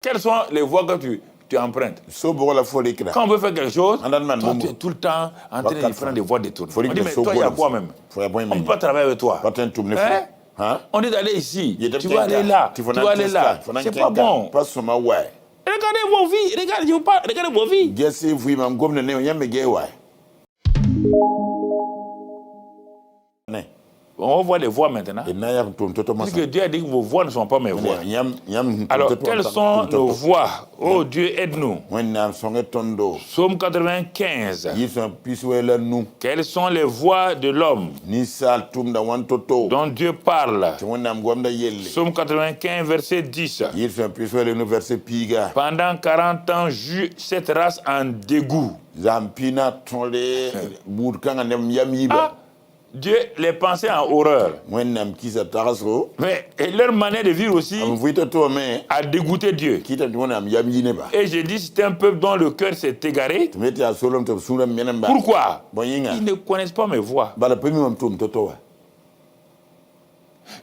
quelles sont les voies que tu empruntes? Quand on veut faire quelque chose, toi, tu es tout le temps en train de prendre des voies détournées. On dit, mais toi, il y a quoi même? On ne peut pas travailler avec toi. Hein? On est allé ici, tu vas aller là, tu vas aller là. C'est pas bon. Regardez vos vies, regardez vos vies. On voit les voix maintenant. Parce que Dieu a dit que vos voix ne sont pas mes voix. Alors, quelles sont nos voix? Oh Dieu, aide-nous. Psaume 95. Quelles sont les voix de l'homme dont Dieu parle? Psaume 95, verset 10. Pendant 40 ans, j'eus cette race en dégoût. Dieu les pensait en horreur. Mais leur manière de vivre aussi a dégoûté Dieu. Et j'ai dit, c'est un peuple dont le cœur s'est égaré. Pourquoi? Ils ne connaissent pas mes voix.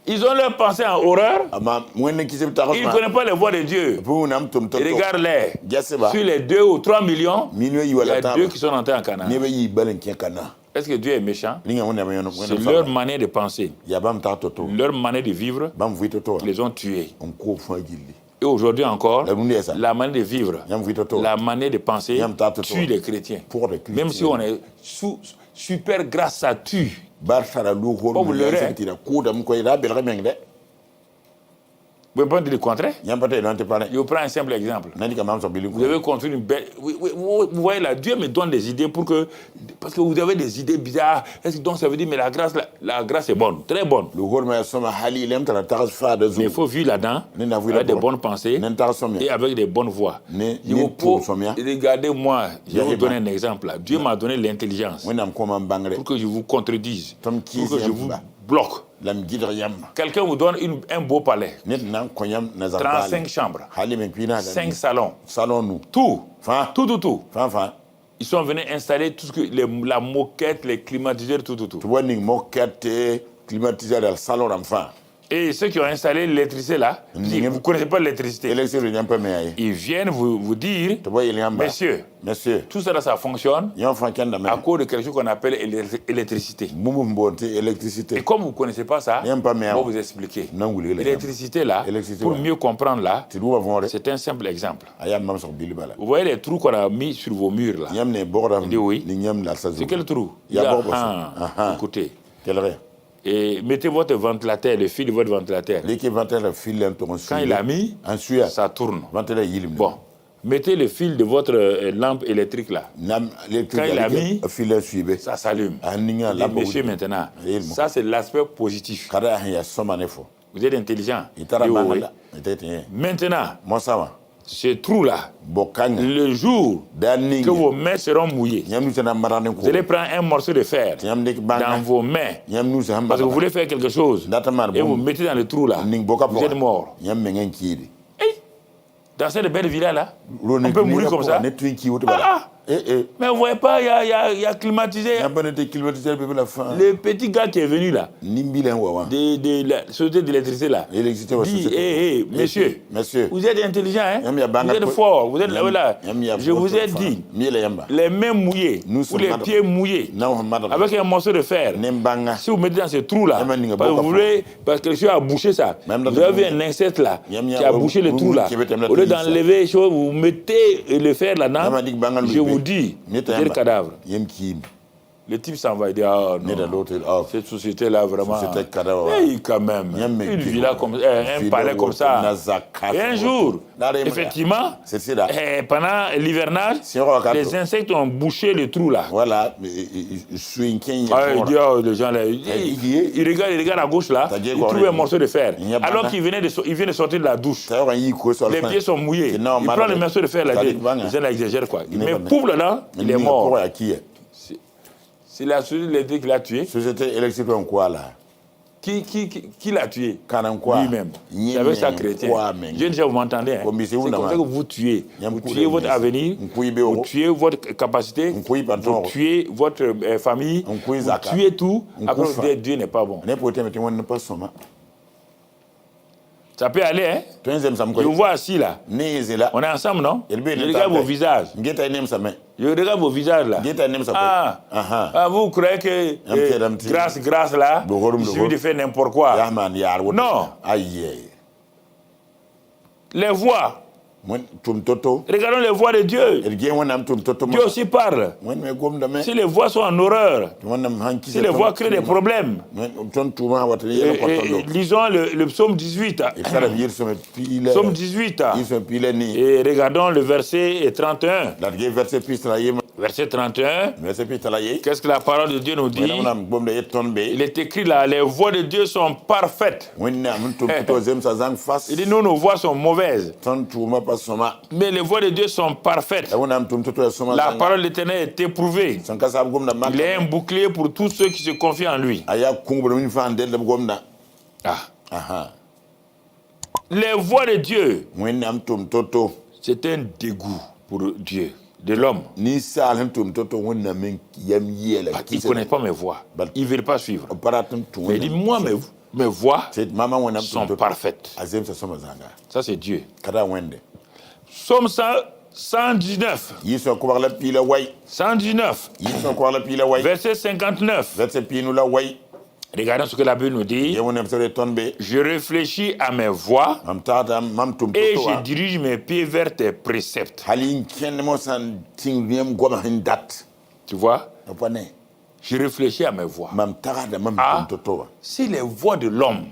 Ils ont leur pensée en horreur. Ils ne connaissent pas les voix de Dieu. Regarde-les. Sur les 2 ou 3 millions, il y a 2 qui sont entrés en Canaan. Est-ce que Dieu est méchant? C'est leur manière de penser, leur manière de vivre, ils les ont tués. Et aujourd'hui encore, la manière de vivre, la manière de penser tue les chrétiens. Même si on est super grâce, ça tue. Vous pouvez pas dire le contraire? Je prends un simple exemple. Vous avez construit une belle... Vous voyez là, Dieu me donne des idées pour que... Parce que vous avez des idées bizarres. Est-ce que donc ça veut dire, mais la grâce est bonne, très bonne. Mais il faut vivre là-dedans, avec des bonnes pensées et avec des bonnes voies. Regardez-moi, je vais vous donner un exemple là. Dieu m'a donné l'intelligence pour que je vous contredise, pour que je vous bloque. Quelqu'un vous donne un beau palais, 35 chambres, 5 salons, tout. Ils sont venus installer tout ce que la moquette, les climatiseurs, tout. Et ceux qui ont installé l'électricité là, vous ne connaissez pas l'électricité. Ils viennent vous dire, messieurs, tout ça, ça fonctionne à cause de quelque chose qu'on appelle l'électricité. Et comme vous ne connaissez pas ça, on va vous expliquer. L'électricité là, pour mieux comprendre là, c'est un simple exemple. Vous voyez les trous qu'on a mis sur vos murs là? Il dit oui. C'est quel trou? Écoutez. Et mettez votre ventilateur, le fil de votre ventilateur. Quand il a mis, ça tourne. Bon, mettez le fil de votre lampe électrique là. Quand il a mis, ça s'allume. Messieurs, maintenant, ça c'est l'aspect positif. Vous êtes intelligent. Maintenant, ce trou-là, le jour que vos mains seront mouillées, vous allez prendre un morceau de fer dans vos mains parce que vous voulez faire quelque chose et vous mettez dans le trou-là, vous êtes mort. Dans cette belle villa-là, on peut mourir comme ça. Mais vous ne voyez pas, il y a climatisé. Le petit gars qui est venu là, de la société d'électricité là, dit, messieurs, vous êtes intelligents, hein? Vous êtes forts, vous êtes là. Je vous ai dit, les mains mouillées ou les pieds mouillés, avec un morceau de fer, si vous mettez dans ce trou là, parce que quelque chose a bouché ça, vous avez un insecte là, qui a bouché le trou là, au lieu d'enlever les choses, vous mettez le fer là-dedans, je vous dis, c'est le cadavre. Le type s'en va, il dit, cette société-là, vraiment, quand même, une villa comme un palais comme ça. Et un jour, effectivement, pendant l'hivernage, les insectes ont bouché le trou là. Il dit, les gens là, il regarde à gauche là, il trouve un morceau de fer. Alors qu'il vient de sortir de la douche, les pieds sont mouillés. Il prend le morceau de fer là, les gens là exagèrent quoi. Mais pouf là, il est mort. C'est la société électrique qui l'a tué. Société électrique en quoi là? Qui l'a tué? Lui-même. C'est avec sa chrétien. Je ne sais pas, vous m'entendez. C'est comme ça que vous tuez. Vous tuez votre avenir, vous tuez votre capacité, vous tuez votre famille, vous tuez tout. Après, Dieu n'est pas bon. Ça peut aller, hein? Je vous vois assis là. On est ensemble, non? Je regarde vos visages. Je regarde vos visages là. Vous croyez que grâce là, il suffit de faire n'importe quoi. Non. Les voix. Regardons les voix de Dieu. Dieu aussi parle. Si les voix sont en horreur, si les voix créent des problèmes, lisons le psaume 18. Psaume 18. Et regardons le verset 31. Verset 31. Qu'est-ce que la parole de Dieu nous dit? Il est écrit là, les voix de Dieu sont parfaites. Il dit, nous, nos voix sont mauvaises. Mais les voix de Dieu sont parfaites. La parole de l'Éternel est éprouvée. Il est un bouclier pour tous ceux qui se confient en lui. Les voix de Dieu, c'est un dégoût pour Dieu, de l'homme. Il ne connaît pas mes voix. Il ne veut pas suivre. Mais il dit, moi, mes voix sont parfaites. Ça, c'est Dieu. Psaume 119. 119. Verset 59. Regardons ce que la Bible nous dit. Je réfléchis à mes voies et je dirige mes pieds vers tes préceptes. Tu vois? Je réfléchis à mes voix. Si les voix de l'homme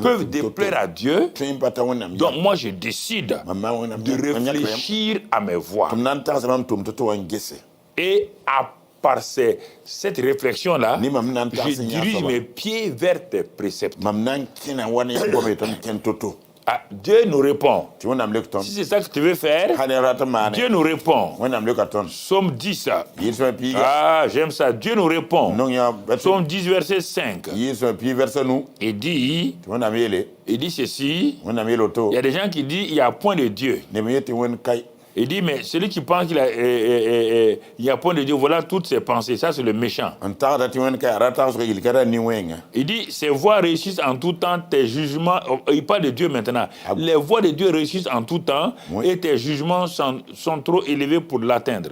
peuvent déplaire à Dieu, donc moi je décide de réfléchir à mes voix. Et par cette réflexion-là, je dirige mes pieds vers tes préceptes. Dieu nous répond. Si c'est ça que tu veux faire, Dieu nous répond. Psaume 10. J'aime ça. Dieu nous répond. Psaume 10, verset 5. Il dit ceci. Il y a des gens qui disent il n'y a point de Dieu. Il dit, mais celui qui pense qu'il y a point de Dieu, voilà toutes ses pensées. Ça, c'est le méchant. Il dit, ses voies réussissent en tout temps, tes jugements... Il parle de Dieu maintenant. Les voies de Dieu réussissent en tout temps et tes jugements sont trop élevés pour l'atteindre.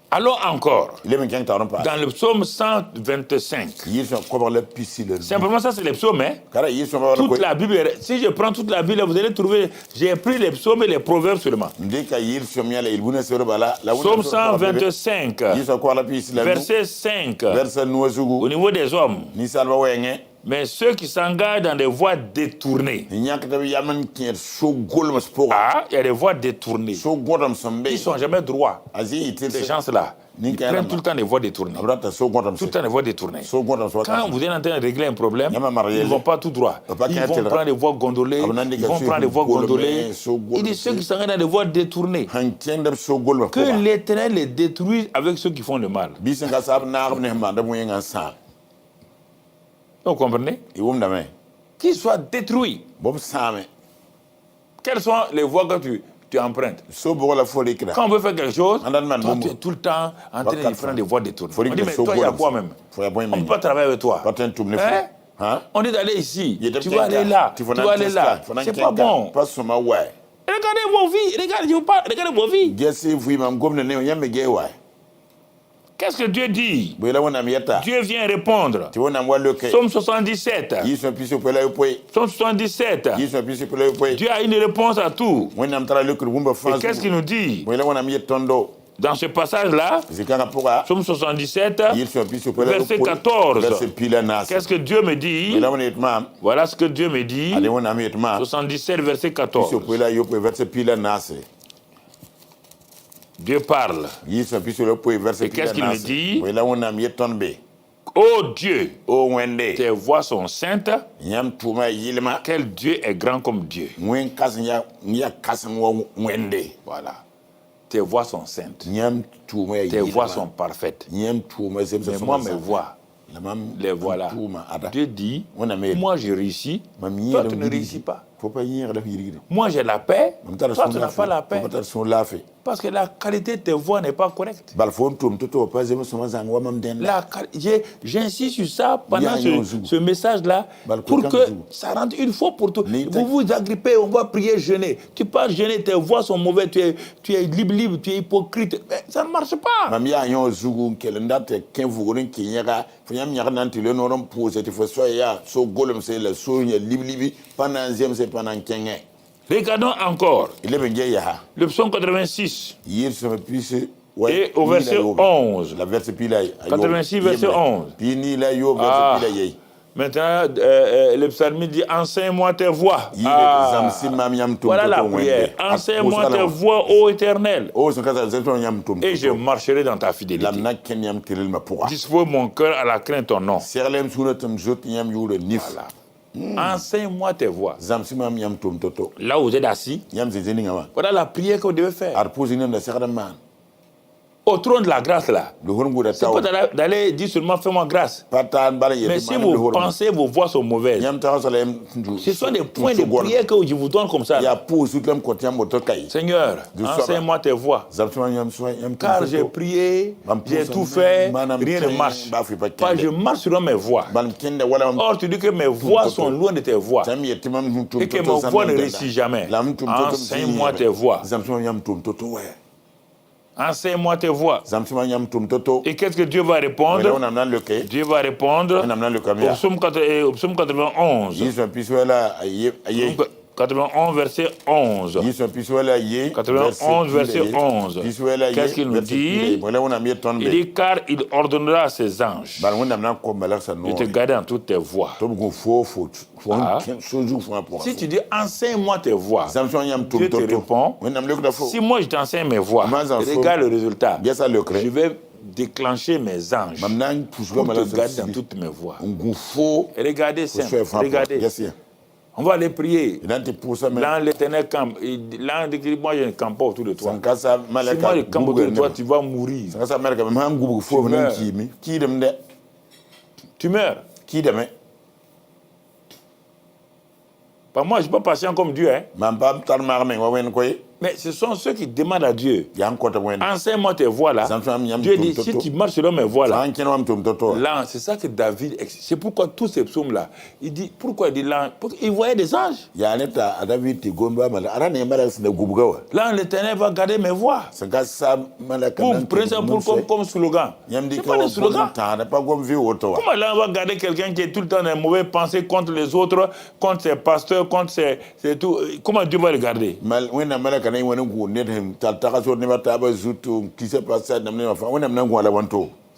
Allons encore dans le psaume 125. Simplement, ça c'est les psaumes. Toute la Bible, si je prends toute la Bible, vous allez trouver, j'ai pris les psaumes et les proverbes seulement. Psaume 125, verset 5. Au niveau des hommes. Mais ceux qui s'engagent dans des voies détournées. Il y a des voies détournées. Ils ne sont jamais droits. Ces gens-là, ils prennent tout le temps des voies détournées. Tout le temps des voies détournées. Quand vous êtes en train de régler un problème, ils ne vont pas tout droit. Ils vont prendre des voies gondolées. Ils vont prendre des voies gondolées. Il dit ceux qui s'engagent dans des voies détournées. Que l'Éternel les détruise avec ceux qui font le mal. Vous comprenez? Qu'ils soient détruits. Quelles sont les voies que tu empruntes? Quand on veut faire quelque chose, toi, tu es tout le temps en train de prendre des voies détournées. On dit, mais toi, il y a quoi même? On ne peut pas travailler avec toi. On dit d'aller ici, tu vas aller là, tu vas aller là. C'est pas bon. Regardez vos vies, regardez vos vies. Qu'est-ce que Dieu dit? Dieu vient répondre. Psaume 77. Psaume 77. Dieu a une réponse à tout. Et qu'est-ce qu'il nous dit? Dans ce passage-là, Psaume 77, verset 14. Qu'est-ce que Dieu me dit? Voilà ce que Dieu me dit. 77, verset 14. Dieu parle. Et qu'est-ce qu'il me dit? Oh Dieu, tes voies sont saintes. Quel Dieu est grand comme Dieu. Voilà. Tes voies sont saintes. Tes voies sont parfaites. Mais moi, mes voies, les voilà. Dieu dit, moi je réussis, toi tu ne réussis pas. Moi, j'ai la paix. Toi, tu n'as pas la paix. Parce que la qualité de tes voix n'est pas correcte. J'insiste sur ça pendant ce message-là pour que ça rentre une fois pour toutes. Vous vous agrippez, on va prier, jeûner. Tu parles jeûner, tes voix sont mauvaises, tu es libre, tu es hypocrite. Mais ça ne marche pas. Regardons encore le psaume 86 et au verset 11. 86, verset 11. Maintenant, le psalmiste dit, enseigne-moi tes voix. Voilà la prière. Enseigne-moi tes voix, ô Éternel. Et je marcherai dans ta fidélité. Dispose mon cœur à la crainte de ton nom. Voilà. Enseigne-moi tes voix. Là où vous êtes assis, voilà la prière que vous devez faire. Au trône de la grâce, là. C'est pas d'aller dire seulement fais-moi grâce. Mais si vous pensez vos voix sont mauvaises, ce sont des points de prière que je vous donne comme ça. Seigneur, enseigne-moi tes voix. Car j'ai prié, j'ai tout fait, rien ne marche. Pas je marche sur mes voix. Or, tu dis que mes voix sont loin de tes voix. Et que mes voix ne réussissent jamais. Enseigne-moi tes voix. Enseigne-moi tes voix. Et qu'est-ce que Dieu va répondre? Dieu va répondre au psaume 91. 91, verset 11. 91, verset 11. Qu'est-ce qu'il nous dit? Il dit, car il ordonnera à ses anges de te garder en toutes tes voies. Si tu dis, enseigne-moi tes voix, Dieu te répond, si moi je t'enseigne mes voix, regarde le résultat. Je vais déclencher mes anges pour te garder dans toutes mes voies. Regardez, regardez. On va aller prier. Là, l'Éternel campe. Là, on dit, moi, je ne campe pas autour de toi. Si moi, je campe autour de toi, tu vas mourir. Tu meurs. Moi, je ne suis pas patient comme Dieu. Hein? Mais ce sont ceux qui demandent à Dieu. Enseigne-moi tes voix là. Dieu dit, si tu marches selon mes voix là, là c'est ça que David, c'est pourquoi tous ces psaumes là, il dit, pourquoi il dit là, il voyait des anges. Là, l'Éternel va garder mes voix. Vous prenez ça comme slogan. C'est pas un slogan. Comment là on va garder quelqu'un qui est tout le temps dans une mauvaise pensée contre les autres, contre ses pasteurs, contre ses tout. Comment Dieu va le garder? C'est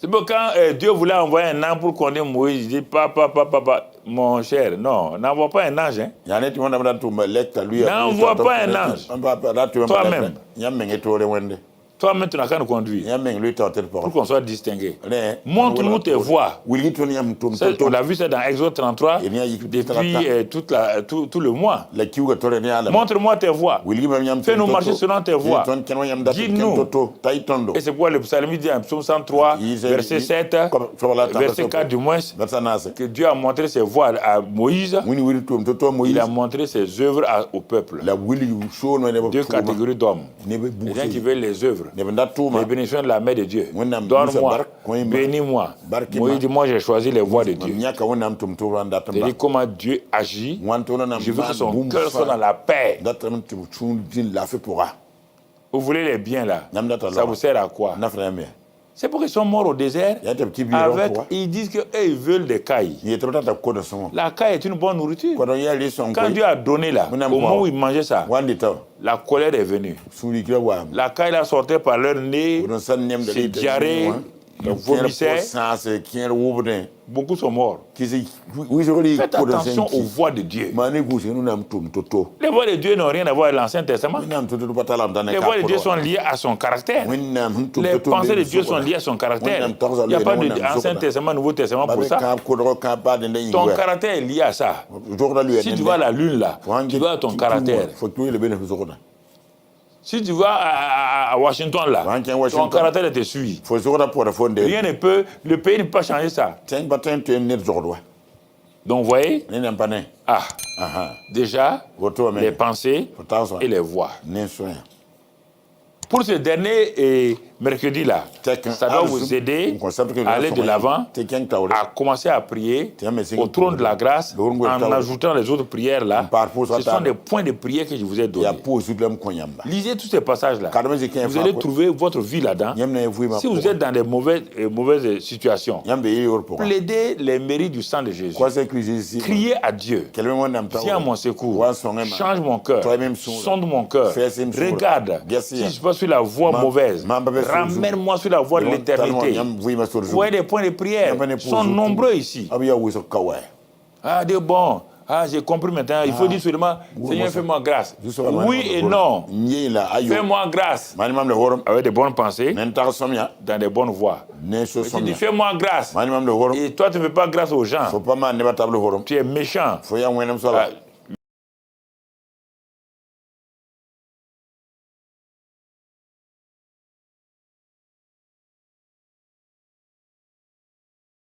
bon, quand Dieu voulait envoyer un ange pour qu'on ait Moïse, il dit papa, mon cher, non, n'envoie pas un ange. Hein? N'envoie pas un ange. Toi-même, tu n'as qu'à nous conduire pour qu'on soit distingué. Montre-nous tes voies. On a vu ça dans Exode 33 depuis tout le mois. Montre-moi tes voies. Fais-nous marcher selon tes voies. Dis-nous. Et c'est pourquoi le psalmiste dit en psaume 103, verset 7, verset 4 du moins, que Dieu a montré ses voies à Moïse. Il a montré ses œuvres au peuple. Deux catégories d'hommes. Les gens qui veulent les œuvres. Les bénédictions de la main de Dieu. Donne-moi, bénis-moi. Moïse dit, moi j'ai choisi les voies de Dieu. C'est dit comment Dieu agit. Je veux que son cœur soit dans la paix. Vous voulez les biens là. Ça vous sert à quoi? C'est pour qu'ils sont morts au désert. Ils disent qu'ils veulent des cailles. La caille est une bonne nourriture. Quand Dieu a donné là, au moment où ils mangeaient ça, la colère est venue. La caille la sortait par leur nez, c'est diarrhée, ils vomissaient. Beaucoup sont morts. Faites attention aux voix de Dieu. Les voix de Dieu n'ont rien à voir avec l'Ancien Testament. Les voix de Dieu sont liées à son caractère. Les pensées de Dieu sont liées à son caractère. Il n'y a pas d'Ancien Testament, Nouveau Testament pour ça. Ton caractère est lié à ça. Si tu vois la lune là, tu vois ton caractère. Si tu vas à Washington là, ton caractère te suit. Rien ne peut, le pays ne peut pas changer ça. Donc vous voyez, déjà les pensées et les voix. Pour ce dernier mercredi-là, ça doit vous aider à aller de l'avant, à commencer à prier au trône de la grâce en ajoutant les autres prières là. Ce sont des points de prière que je vous ai donnés. Lisez tous ces passages-là. Vous allez trouver votre vie là-dedans. Si vous êtes dans des mauvaises situations, plaidez les mérites du sang de Jésus. Criez à Dieu. Viens à mon secours. Change mon cœur. Sonde mon cœur. Regarde si je passe sur la voie mauvaise. Ramène-moi sur la voie de l'éternité. Vous voyez des points de prière. Ils sont nombreux ici. Ah, des bons. Ah, j'ai compris maintenant. Il faut dire seulement, Seigneur, fais-moi grâce. Oui et non. Fais-moi grâce. Avec des bonnes pensées, dans des bonnes voies. Tu dis, fais-moi grâce. Et toi, tu ne fais pas grâce aux gens. Tu es méchant.